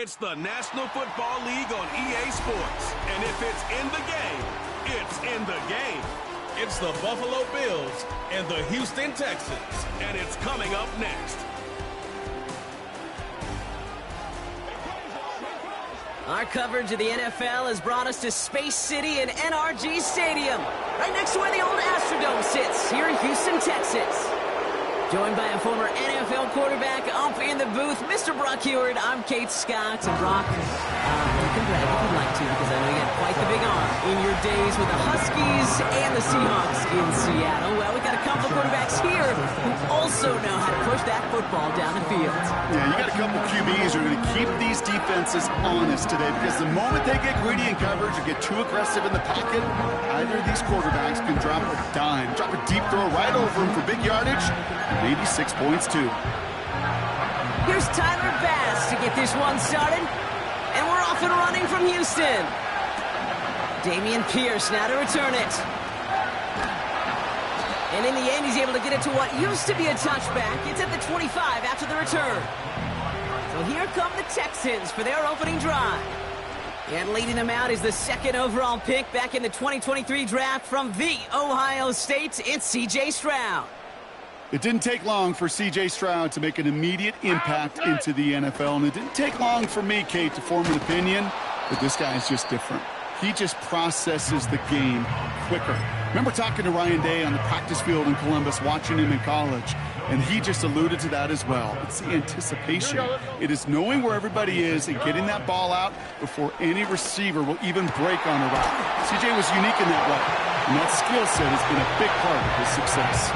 It's the National Football League on EA Sports. And if it's in the game, it's in the game. It's the Buffalo Bills and the Houston Texans. And it's coming up next. Our coverage of the NFL has brought us to Space City and NRG Stadium, right next to where the old Astrodome sits, here in Houston, Texas. Joined by a former NFL quarterback up in the booth, Mr. Brock Huard. I'm Kate Scott. And Brock, you can brag if you'd like to, because I know you had quite the big arm in your days with the Huskies and the Seahawks in Seattle. Well, we got a couple of quarterbacks here who also know how to push that football down the field. Yeah, you got a couple QBs who are going to keep these defenses honest today, because the moment they get greedy in coverage or get too aggressive in the pocket, either of these quarterbacks can drop a dime, drop a deep throw right over him for big yardage, maybe 6 points too. Here's Tyler Bass to get this one started, and we're off and running from Houston. Dameon Pierce now to return it. And in the end, he's able to get it to what used to be a touchback. It's at the 25 after the return. So here come the Texans for their opening drive. And leading them out is the second overall pick back in the 2023 draft from the Ohio State. It's C.J. Stroud. It didn't take long for C.J. Stroud to make an immediate impact into the NFL, and it didn't take long for me, Kate, to form an opinion, but this guy is just different. He just processes the game quicker. Remember talking to Ryan Day on the practice field in Columbus, watching him in college, and he just alluded to that as well. It's the anticipation. It is knowing where everybody is and getting that ball out before any receiver will even break on a route. C.J. was unique in that way, and that skill set has been a big part of his success.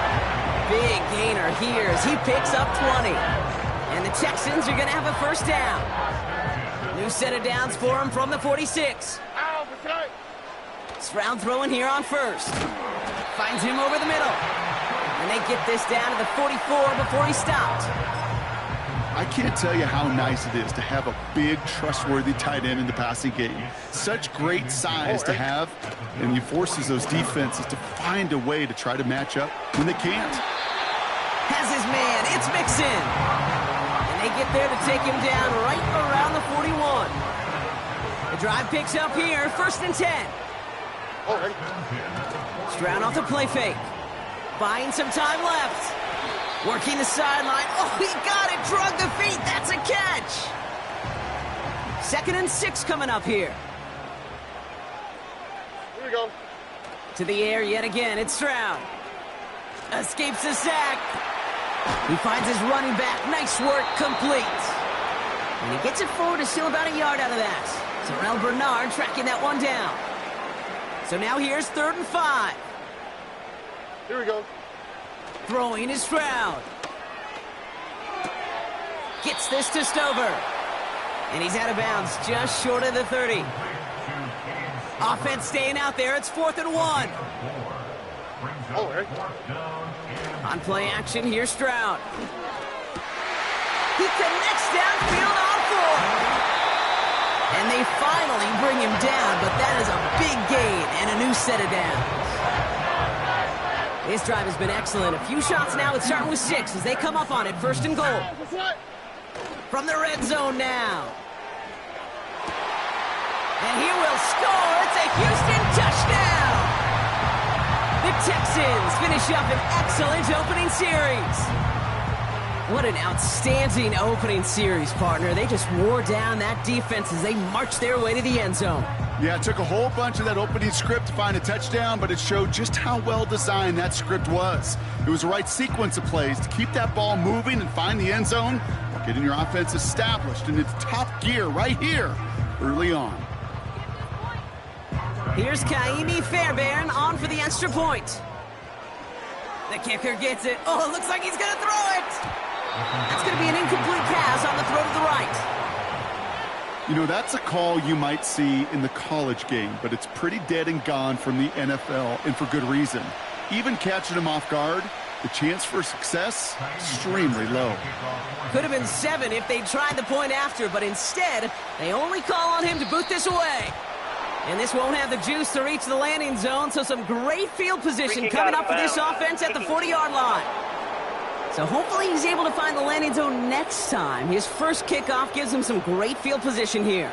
Big gainer here as he picks up 20. And the Texans are going to have a first down. New set of downs for him from the 46. Stroud throwing here on first. Finds him over the middle. And they get this down to the 44 before he stopped. I can't tell you how nice it is to have a big, trustworthy tight end in the passing game. Such great size to have, and he forces those defenses to find a way to try to match up when they can't. Has his man, it's Mixon. And they get there to take him down right around the 41. The drive picks up here, 1st and 10. Stroud off the play fake. Buying some time left. Working the sideline. Oh, he got it. Drug the feet. That's a catch. 2nd and 6 coming up here. Here we go. To the air yet again. It's Stroud. Escapes the sack. He finds his running back. Nice work. Complete. And he gets it forward to still about a yard out of that. Terrell Bernard tracking that one down. So now here's 3rd and 5. Here we go. Throwing is Stroud. Gets this to Stover. And he's out of bounds just short of the 30. Offense staying out there. It's 4th and 1. On play action, here's Stroud. He connects downfield on 4. And they finally bring him down, but that is a big gain and a new set of downs. This drive has been excellent. A few shots now, it's starting with 6 as they come up on it. 1st and goal. From the red zone now. And he will score. It's a Houston touchdown. The Texans finish up an excellent opening series. What an outstanding opening series, partner. They just wore down that defense as they marched their way to the end zone. Yeah, it took a whole bunch of that opening script to find a touchdown, but it showed just how well designed that script was. It was the right sequence of plays to keep that ball moving and find the end zone while getting your offense established in its top gear right here early on. Here's Kaimi Fairbairn on for the extra point. The kicker gets it. Oh, it looks like he's going to throw it. That's going to be an incomplete pass on the throw to the right. You know, that's a call you might see in the college game, but it's pretty dead and gone from the NFL, and for good reason. Even catching him off guard, the chance for success, extremely low. Could have been 7 if they tried the point after, but instead, they only call on him to boot this away. And this won't have the juice to reach the landing zone, so some great field position coming up for this offense at the 40-yard line. So hopefully he's able to find the landing zone next time. His first kickoff gives him some great field position here.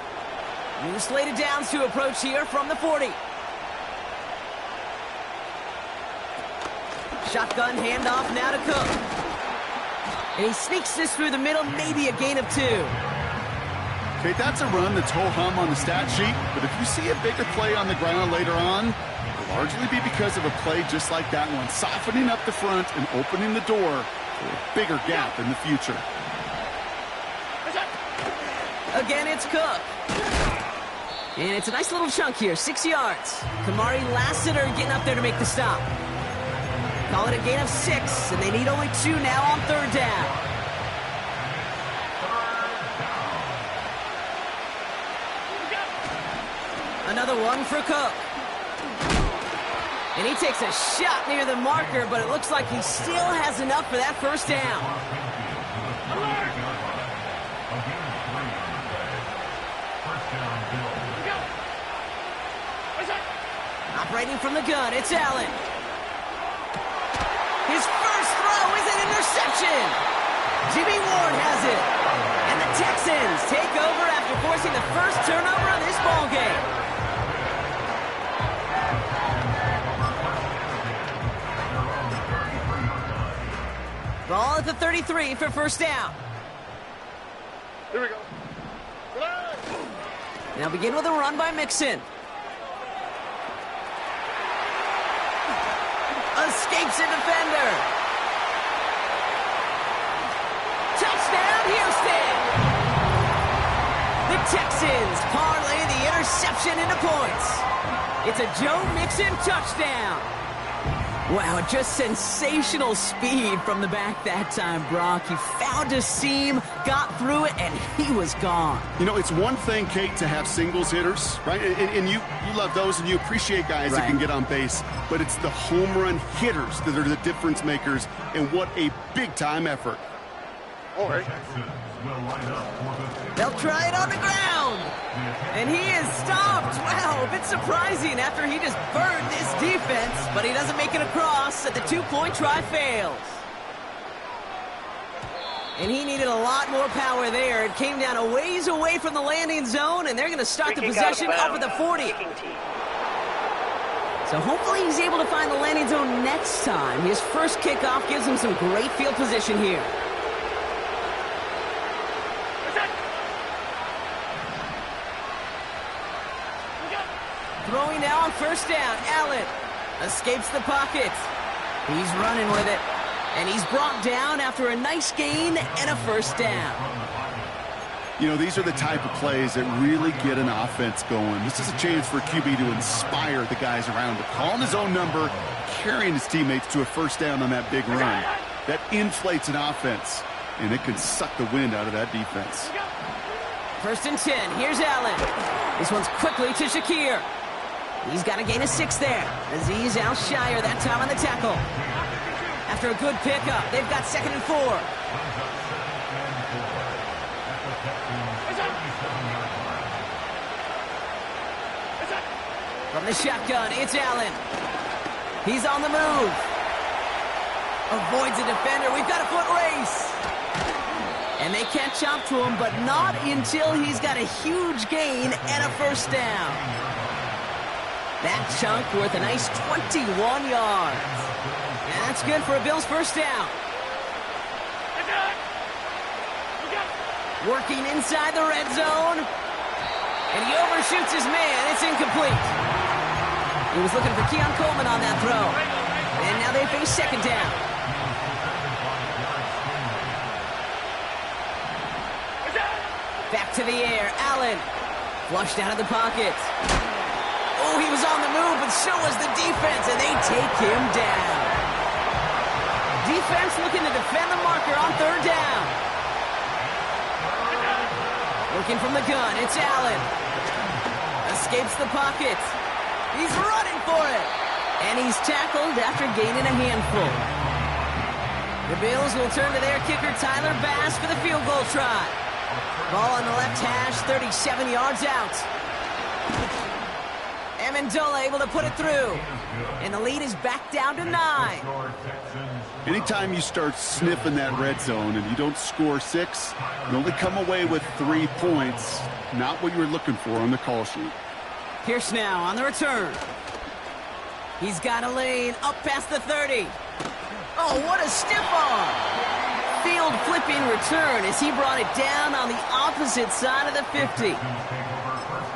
New slated downs to approach here from the 40. Shotgun handoff now to Cook. And he sneaks this through the middle, maybe a gain of 2. Okay, that's a run that's ho-hum on the stat sheet, but if you see a bigger play on the ground later on, it'll largely be because of a play just like that one, softening up the front and opening the door for a bigger gap in the future. Again, it's Cook. And it's a nice little chunk here, 6 yards. Kamari Lassiter getting up there to make the stop. Call it a gain of 6, and they need only 2 now on 3rd down. Another one for Cook. And he takes a shot near the marker, but it looks like he still has enough for that 1st down. Operating from the gun, it's Allen. His first throw is an interception. Jimmy Ward has it. And the Texans take over after forcing the first turnover of this ballgame. Ball at the 33 for 1st down. Here we go. Now begin with a run by Mixon. Escapes a defender. Touchdown, Houston! The Texans parlay the interception into points. It's a Joe Mixon touchdown. Wow, just sensational speed from the back that time, Brock. He found a seam, got through it, and he was gone. You know, it's one thing, Kate, to have singles hitters, right? And you love those, and you appreciate guys that can get on base. But it's the home run hitters that are the difference makers, and what a big-time effort. All right. They'll try it on the ground. And he is stopped. Wow, a bit surprising after he just burned this defense, but he doesn't make it across, and the 2-point try fails. And he needed a lot more power there. It came down a ways away from the landing zone, and they're going to start the possession up at the 40. So hopefully he's able to find the landing zone next time. His first kickoff gives him some great field position here. Throwing now on 1st down. Allen escapes the pocket. He's running with it. And he's brought down after a nice gain and a 1st down. You know, these are the type of plays that really get an offense going. This is a chance for QB to inspire the guys around him. Calling his own number, carrying his teammates to a 1st down on that big run. That inflates an offense, and it can suck the wind out of that defense. 1st and 10. Here's Allen. This one's quickly to Shakir. He's got a gain of 6 there. Azeez Al-Shire that time on the tackle. After a good pickup, they've got 2nd and 4. From the shotgun, it's Allen. He's on the move. Avoids a defender. We've got a foot race. And they catch up to him, but not until he's got a huge gain and a 1st down. That chunk worth a nice 21 yards. And that's good for a Bills 1st down. Working inside the red zone. And he overshoots his man. It's incomplete. He was looking for Keon Coleman on that throw. And now they face 2nd down. Back to the air. Allen. Flushed out of the pocket. Oh, he was on the move, but so was the defense, and they take him down. Defense looking to defend the marker on 3rd down. Looking from the gun, it's Allen. Escapes the pocket. He's running for it. And he's tackled after gaining a handful. The Bills will turn to their kicker, Tyler Bass, for the field goal try. Ball on the left hash, 37 yards out. Amendola able to put it through. And the lead is back down to 9. Anytime you start sniffing that red zone and you don't score 6, you only come away with 3 points. Not what you were looking for on the call sheet. Pierce now on the return. He's got a lane up past the 30. Oh, what a stiff arm. Field flipping return as he brought it down on the opposite side of the 50.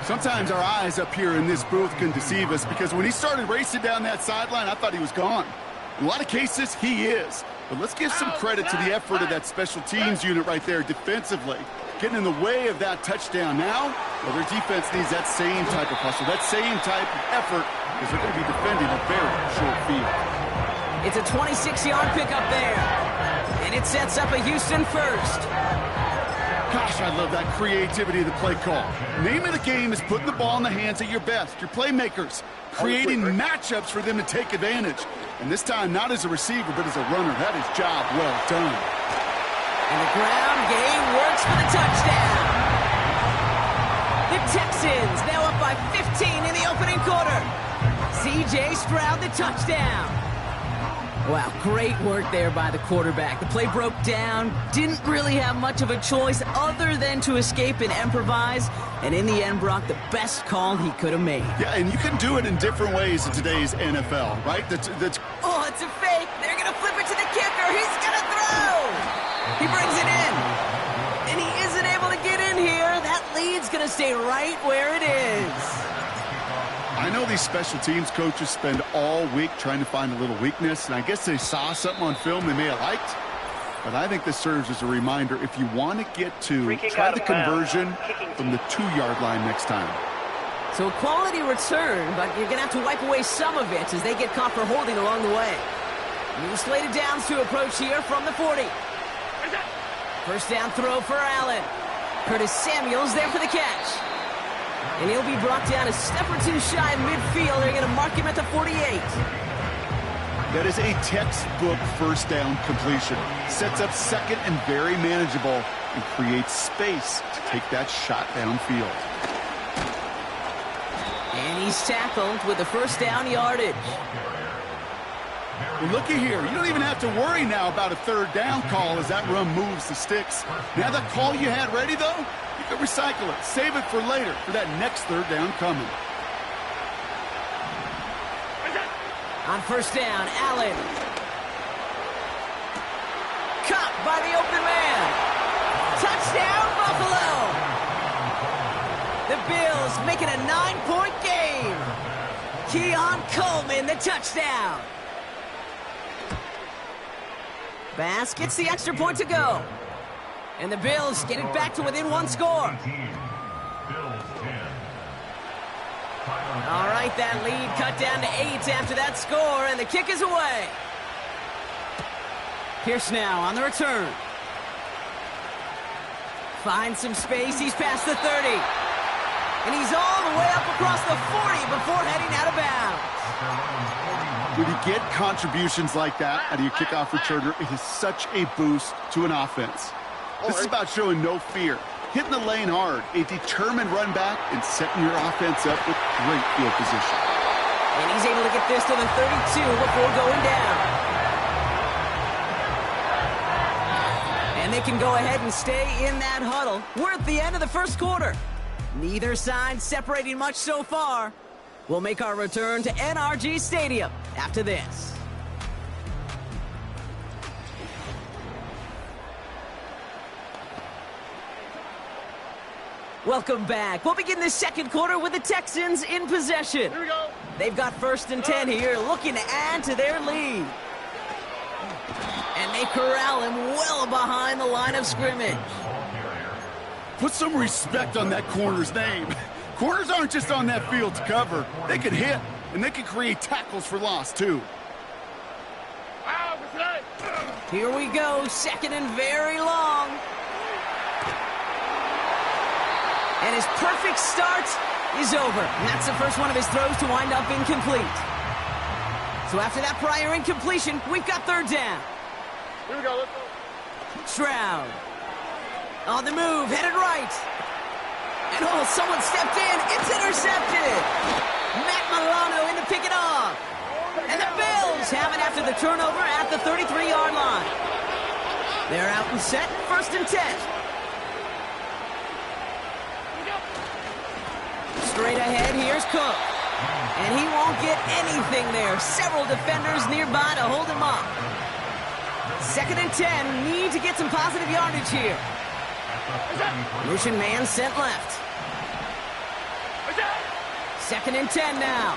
Sometimes our eyes up here in this booth can deceive us because when he started racing down that sideline, I thought he was gone. In a lot of cases, he is. But let's give some credit to the effort of that special teams unit right there defensively. Getting in the way of that touchdown now, well, their defense needs that same type of hustle, that same type of effort, because they're going to be defending a very short field. It's a 26-yard pickup there. And it sets up a Houston first. Gosh, I love that creativity of the play call. Name of the game is putting the ball in the hands of your best, your playmakers, creating matchups for them to take advantage. And this time, not as a receiver, but as a runner. That is job well done. And the ground game works for the touchdown. The Texans now up by 15 in the opening quarter. C.J. Stroud, the touchdown. Wow, great work there by the quarterback. The play broke down, didn't really have much of a choice other than to escape and improvise, and in the end, Brock, the best call he could have made. Yeah, and you can do it in different ways in today's NFL, right? Oh, it's a fake. They're going to flip it to the kicker. He's going to throw. He brings it in, and he isn't able to get in here. That lead's going to stay right where it is. I know these special teams coaches spend all week trying to find a little weakness, and I guess they saw something on film they may have liked. But I think this serves as a reminder, if you want to get to, try the conversion from the 2-yard line next time. So a quality return, but you're going to have to wipe away some of it as they get caught for holding along the way. New slated downs to approach here from the 40. First down throw for Allen. Curtis Samuel's there for the catch. And he'll be brought down a step or two shy of midfield. They're going to mark him at the 48. That is a textbook first down completion. Sets up second and very manageable and creates space to take that shot downfield. And he's tackled with the first down yardage. Well, looky here. You don't even have to worry now about a third down call as that run moves the sticks. Now that call you had ready, though, you can recycle it. Save it for later for that next third down coming. On first down, Allen. Caught by the open man. Touchdown, Buffalo. The Bills make it a 9-point game. Keon Coleman, the touchdown. Bass gets the extra point to go. And the Bills get it back to within 1 score. All right, that lead cut down to 8 after that score, and the kick is away. Pierce now on the return. Finds some space. He's past the 30. And he's all the way up across the 40 before heading out of bounds. When you get contributions like that out of your kickoff returner, it is such a boost to an offense. This is about showing no fear, hitting the lane hard, a determined run back, and setting your offense up with great field position. And he's able to get this to the 32 before going down. And they can go ahead and stay in that huddle. We're at the end of the first quarter. Neither side separating much so far. We'll make our return to NRG Stadium after this. Welcome back. We'll begin the second quarter with the Texans in possession. Here we go. They've got 1st and 10 here, looking to add to their lead. And they corral him well behind the line of scrimmage. Put some respect on that corner's name. Corners aren't just on that field to cover. They can hit, and they can create tackles for loss, too. Here we go, 2nd and very long. And his perfect start is over. And that's the first one of his throws to wind up incomplete. So after that prior incompletion, we've got 3rd down. Here we go, let's go. Stroud. On the move, headed right. And oh, someone stepped in. It's intercepted. Matt Milano in to pick it off. And the Bills have it after the turnover at the 33-yard line. They're out and set, 1st and 10. Straight ahead, here's Cook. And he won't get anything there. Several defenders nearby to hold him up. 2nd and 10, need to get some positive yardage here. Motion man sent left. 2nd and 10 now.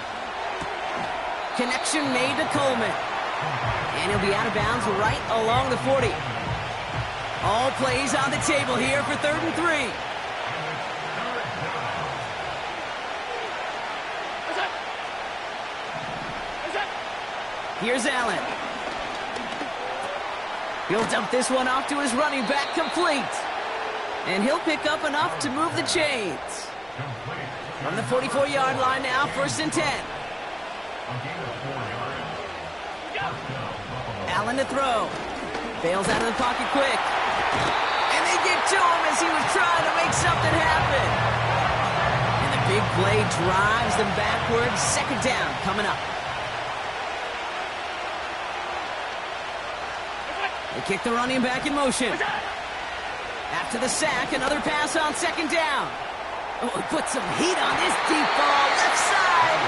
Connection made to Coleman. And he'll be out of bounds right along the 40. All plays on the table here for 3rd and 3. Here's Allen. He'll dump this one off to his running back, complete. And he'll pick up enough to move the chains. From the 44-yard line now, 1st and 10. Allen to throw. Bails out of the pocket quick. And they get to him as he was trying to make something happen. And the big play drives them backwards. 2nd down coming up. They kick the running back in motion. After the sack, another pass on 2nd down. Oh, put some heat on this deep ball, left side.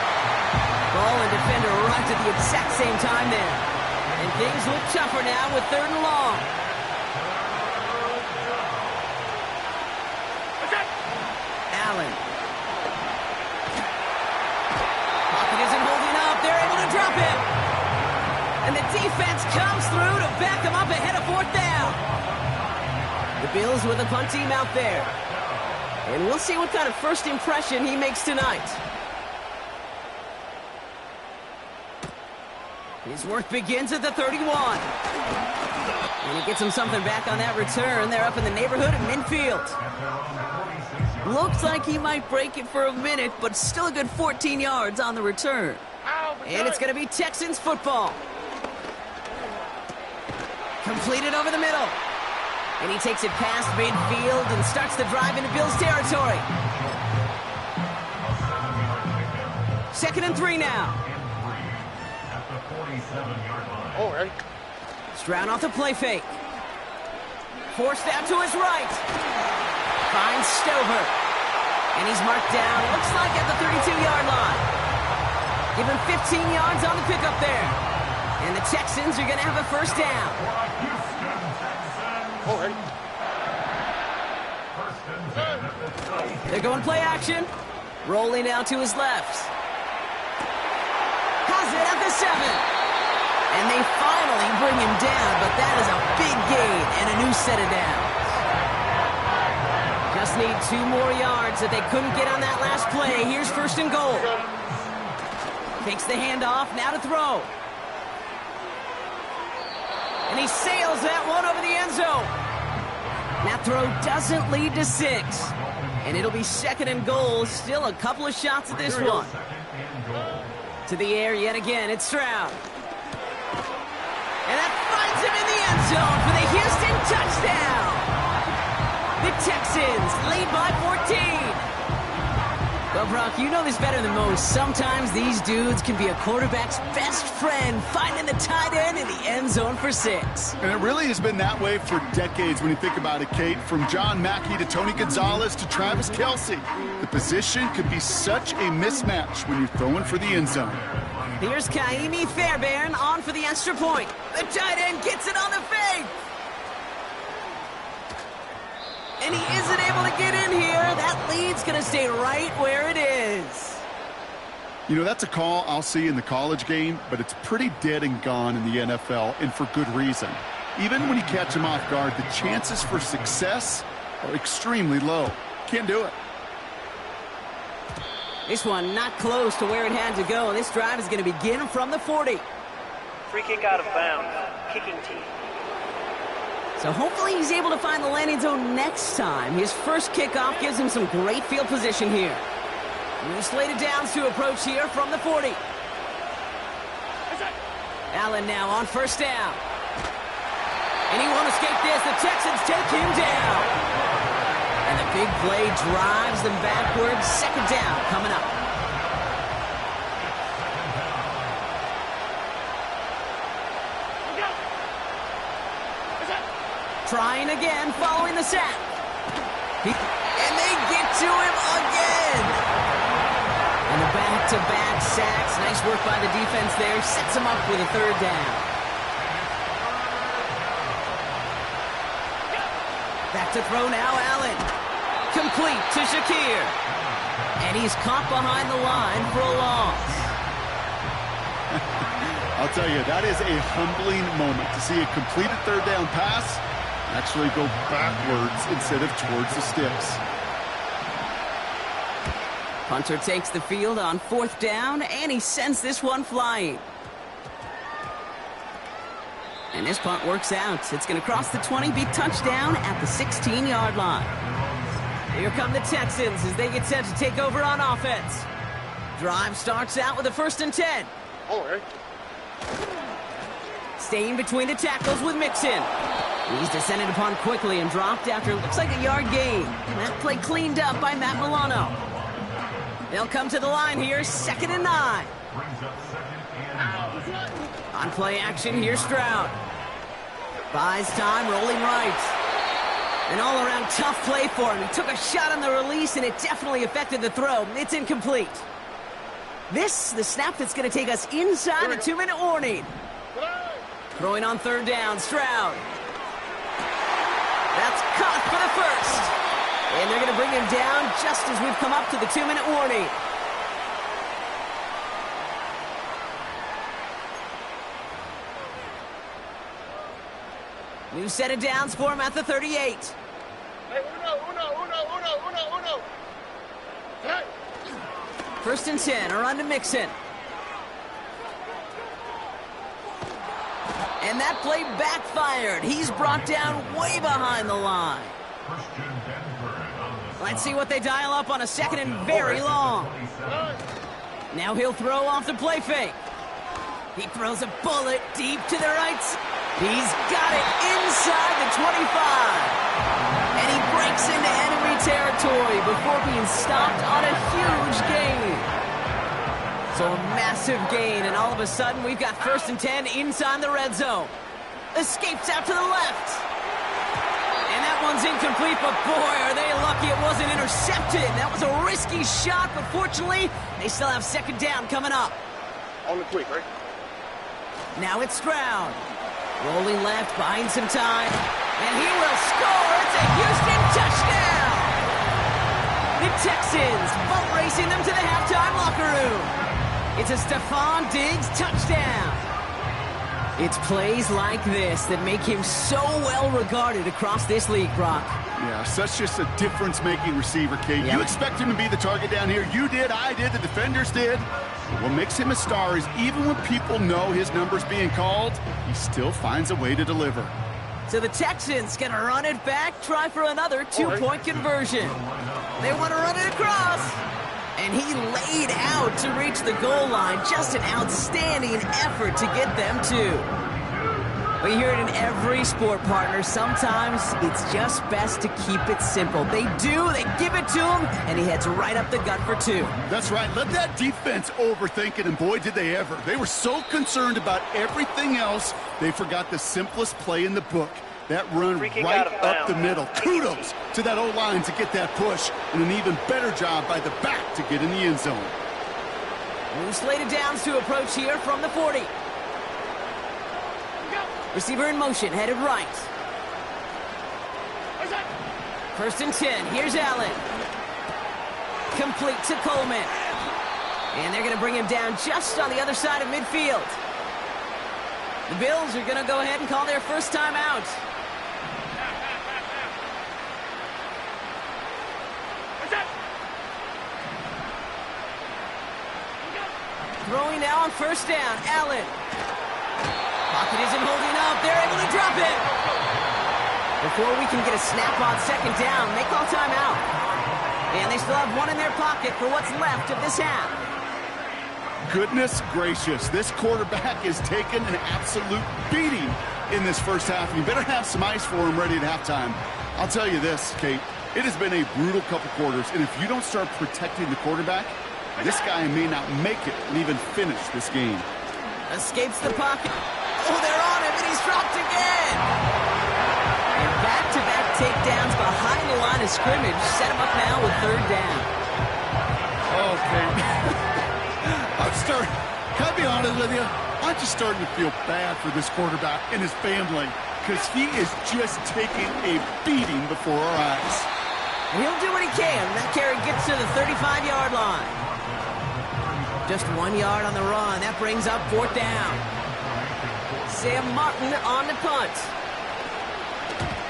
Ball and defender arrived at the exact same time there. And things look tougher now with 3rd and long. Allen. Pocket isn't holding up. They're able to drop him. And the defense comes through to back them up ahead of 4th down. The Bills with a punt team out there. And we'll see what kind of first impression he makes tonight. His work begins at the 31. And he gets him something back on that return. They're up in the neighborhood of midfield. Looks like he might break it for a minute, but still a good 14 yards on the return. And it's going to be Texans football. Completed over the middle. And he takes it past midfield and starts the drive into Bills territory. 2nd and 3 now. All right. Stroud off the play fake. Forced out to his right. Finds Stover. And he's marked down, looks like at the 32-yard line. Give him 15 yards on the pickup there. And the Texans are going to have a 1st down. All right. They're going play action. Rolling out to his left. Has it at the 7. And they finally bring him down, but that is a big gain and a new set of downs. Just need 2 more yards that they couldn't get on that last play. Here's 1st and goal. Takes the handoff, now to throw. And he sails that one over the end zone. That throw doesn't lead to 6. And it'll be 2nd and goal. Still a couple of shots at this one. To the air yet again, it's Stroud. And that finds him in the end zone for the Houston touchdown. The Texans lead by 14. Well, Brock, you know this better than most. Sometimes these dudes can be a quarterback's best friend, finding the tight end in the end zone for 6. And it really has been that way for decades when you think about it, Kate. From John Mackey to Tony Gonzalez to Travis Kelce. The position could be such a mismatch when you're throwing for the end zone. Here's Kaimi Fairbairn on for the extra point. The tight end gets it on the fake. And he isn't able to get in here. That lead's going to stay right where it is. You know, that's a call I'll see in the college game, but it's pretty dead and gone in the NFL, and for good reason. Even when you catch him off guard, the chances for success are extremely low. Can't do it. This one not close to where it had to go. This drive is going to begin from the 40. Free kick out of bounds. Kicking team. So hopefully he's able to find the landing zone next time. His first kickoff gives him some great field position here. New slated downs to approach here from the 40. Allen now on 1st down. And he won't escape this. The Texans take him down. And the big play drives them backwards. 2nd down coming up. Trying again, following the sack. And they get to him again. And the back-to-back sacks. Nice work by the defense there. Sets him up with a third down. Back to throw now, Allen. Complete to Shakir. And he's caught behind the line for a loss. I'll tell you, that is a humbling moment to see a completed third down pass actually go backwards instead of towards the sticks. Punter takes the field on 4th down, and he sends this one flying. And this punt works out. It's going to cross the 20, be touchdown at the 16-yard line. Here come the Texans as they get set to take over on offense. Drive starts out with a 1st and 10. All right. Staying between the tackles with Mixon. He's descended upon quickly and dropped after looks like a yard gain. That play cleaned up by Matt Milano. They'll come to the line here, 2nd and 9. On play action, here's Stroud. Buys time, rolling right. An all-around tough play for him. He took a shot on the release, and it definitely affected the throw. It's incomplete. This, the snap that's going to take us inside the 2-minute warning. Throwing on 3rd down, Stroud. That's caught for the 1st. And they're going to bring him down just as we've come up to the 2-minute warning. New set of downs for him at the 38. Hey, uno. Hey. 1st and 10, a run to Mixon. And that play backfired. He's brought down way behind the line. Let's see what they dial up on a 2nd and very long. Now he'll throw off the play fake. He throws a bullet deep to the right. He's got it inside the 25. And he breaks into enemy territory before being stopped on a huge gain. So a massive gain, and all of a sudden we've got 1st and 10 inside the red zone. Escapes out to the left. And that one's incomplete, but boy, are they lucky it wasn't intercepted. That was a risky shot, but fortunately, they still have 2nd down coming up. On the quick, right? Now it's Stroud. Rolling left, buying some time. And he will score. It's a Houston touchdown. The Texans boat racing them to the halftime locker room. It's a Stephon Diggs touchdown. It's plays like this that make him so well regarded across this league, Brock. Yeah, such just a difference-making receiver, Kate. Yep. You expect him to be the target down here. You did, I did, the defenders did. But what makes him a star is even when people know his number's being called, he still finds a way to deliver. So the Texans going to run it back, try for another 2-point conversion. They want to run it across. And he laid out to reach the goal line. Just an outstanding effort to get them to. We hear it in every sport, partner. Sometimes it's just best to keep it simple. They give it to him, and he heads right up the gut for 2. That's right. Let that defense overthink it, and boy, did they ever. They were so concerned about everything else, they forgot the simplest play in the book. That run Freaking right out of up the bounds. middle. Kudos to that O-line to get that push, and an even better job by the back to get in the end zone. New slated downs to approach here from the 40. Receiver in motion, headed right. 1st and 10, here's Allen. Complete to Coleman. And they're going to bring him down just on the other side of midfield. The Bills are going to go ahead and call their first timeout. Throwing now on 1st down, Allen. Pocket isn't holding up. They're able to drop it. Before we can get a snap on 2nd down, they call timeout. And they still have one in their pocket for what's left of this half. Goodness gracious, this quarterback is taking an absolute beating in this first half. You better have some ice for him ready at halftime. I'll tell you this, Kate, it has been a brutal couple quarters, and if you don't start protecting the quarterback, this guy may not make it and even finish this game. Escapes the pocket. Oh, they're on him, and he's dropped again. And takedowns behind the line of scrimmage. Set him up now with third down. Okay. Can I be honest with you? I'm just starting to feel bad for this quarterback and his family because he is just taking a beating before our eyes. And he'll do what he can. That carry gets to the 35-yard line. Just 1 yard on the run. That brings up fourth down. Sam Martin on the punt.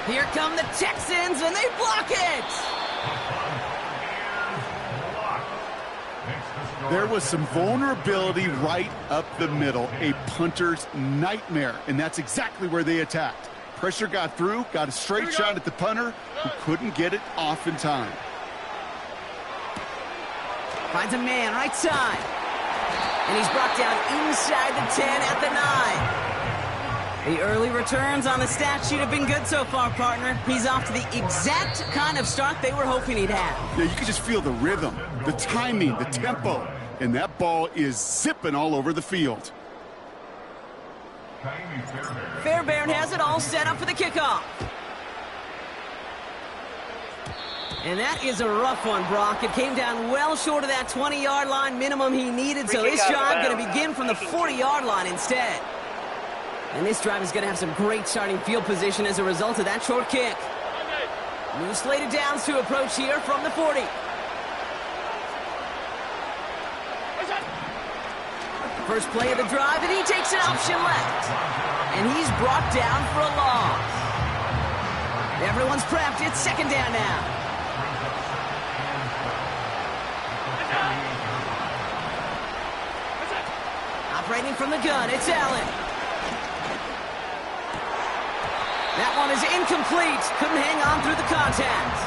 Here come the Texans, and they block it! There was some vulnerability right up the middle, a punter's nightmare, and that's exactly where they attacked. Pressure got through, got a straight shot at the punter, who couldn't get it off in time. Finds a man right side. And he's brought down inside the 10 at the 9. The early returns on the stat sheet have been good so far, partner. He's off to the exact kind of start they were hoping he'd have. Yeah, you can just feel the rhythm, the timing, the tempo, and that ball is zipping all over the field. Fairbairn has it all set up for the kickoff. And that is a rough one, Brock. It came down well short of that 20-yard line minimum he needed, so this drive going to begin from the 40-yard line instead. And this drive is going to have some great starting field position as a result of that short kick. New slated downs to approach here from the 40. First play of the drive, and he takes an option left. And he's brought down for a loss. Everyone's prepped. It's second down now. Operating from the gun, it's Allen. That one is incomplete. Couldn't hang on through the contact.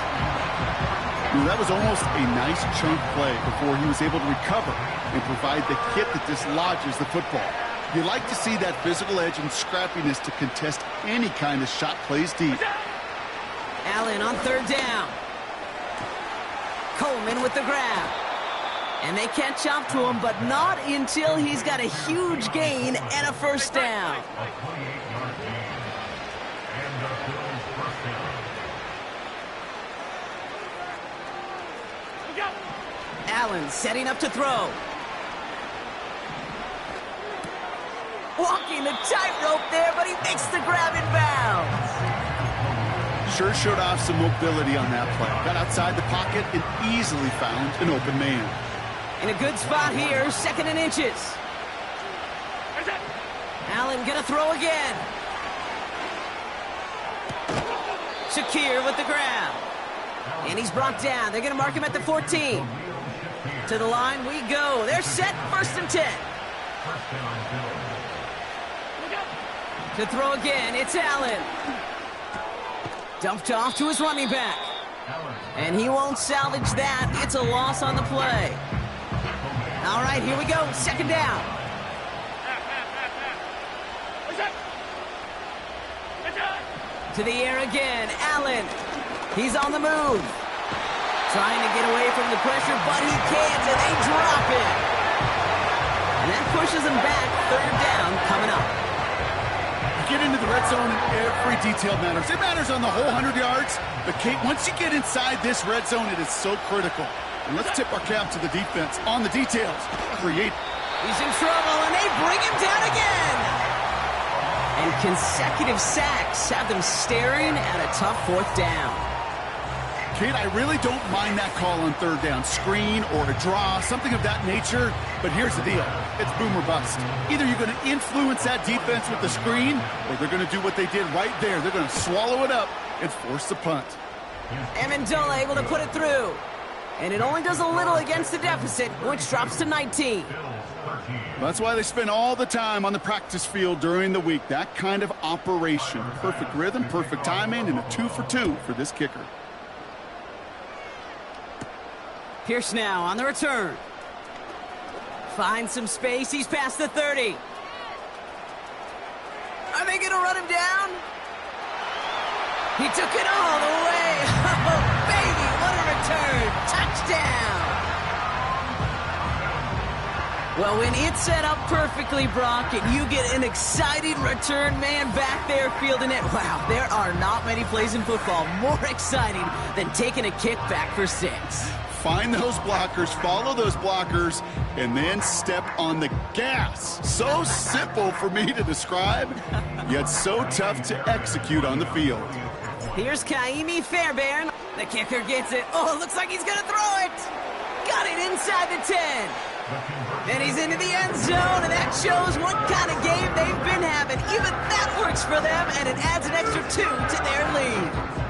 Well, that was almost a nice chunk play before he was able to recover and provide the hit that dislodges the football. You like to see that physical edge and scrappiness to contest any kind of shot plays deep. Allen on third down. Coleman with the grab. And they catch up to him, but not until he's got a huge gain and a first down. Allen setting up to throw. Walking the tightrope there, but he makes the grab in bounds. Sure showed off some mobility on that play. Got outside the pocket and easily found an open man. In a good spot here, second and inches. Allen gonna throw again. Shakir with the grab. And he's brought down. They're gonna mark him at the 14. To the line we go. They're set, first and 10. To throw again, it's Allen. Dumped off to his running back. And he won't salvage that. It's a loss on the play. All right, here we go. Second down. To the air again. Allen. He's on the move. Trying to get away from the pressure, but he can't, and they drop it. And that pushes him back. Third down coming up. You get into the red zone, and every detail matters. It matters on the whole 100 yards. But, Kate, once you get inside this red zone, it is so critical. And let's tip our cap to the defense on the details. Create. He's in trouble, and they bring him down again. And consecutive sacks have them staring at a tough fourth down. Kate, I really don't mind that call on third down. Screen or a draw, something of that nature. But here's the deal. It's boom or bust. Either you're going to influence that defense with the screen, or they're going to do what they did right there. They're going to swallow it up and force the punt. Amendola able to put it through. And it only does a little against the deficit, which drops to 19. That's why they spend all the time on the practice field during the week. That kind of operation. Perfect rhythm, perfect timing, and a 2 for 2 for this kicker. Pierce now on the return. Finds some space. He's past the 30. Are they going to run him down? He took it all the way. Oh, baby, what a return. Touchdown. Well, when it's set up perfectly, Brock, and you get an exciting return man back there fielding it, wow, there are not many plays in football more exciting than taking a kick back for 6. Find those blockers, follow those blockers, and then step on the gas. So simple for me to describe, yet so tough to execute on the field. Here's Kaimi Fairbairn. The kicker gets it. Oh, it looks like he's going to throw it. Got it inside the 10. And he's into the end zone, and that shows what kind of game they've been having. Even that works for them, and it adds an extra 2 to their lead.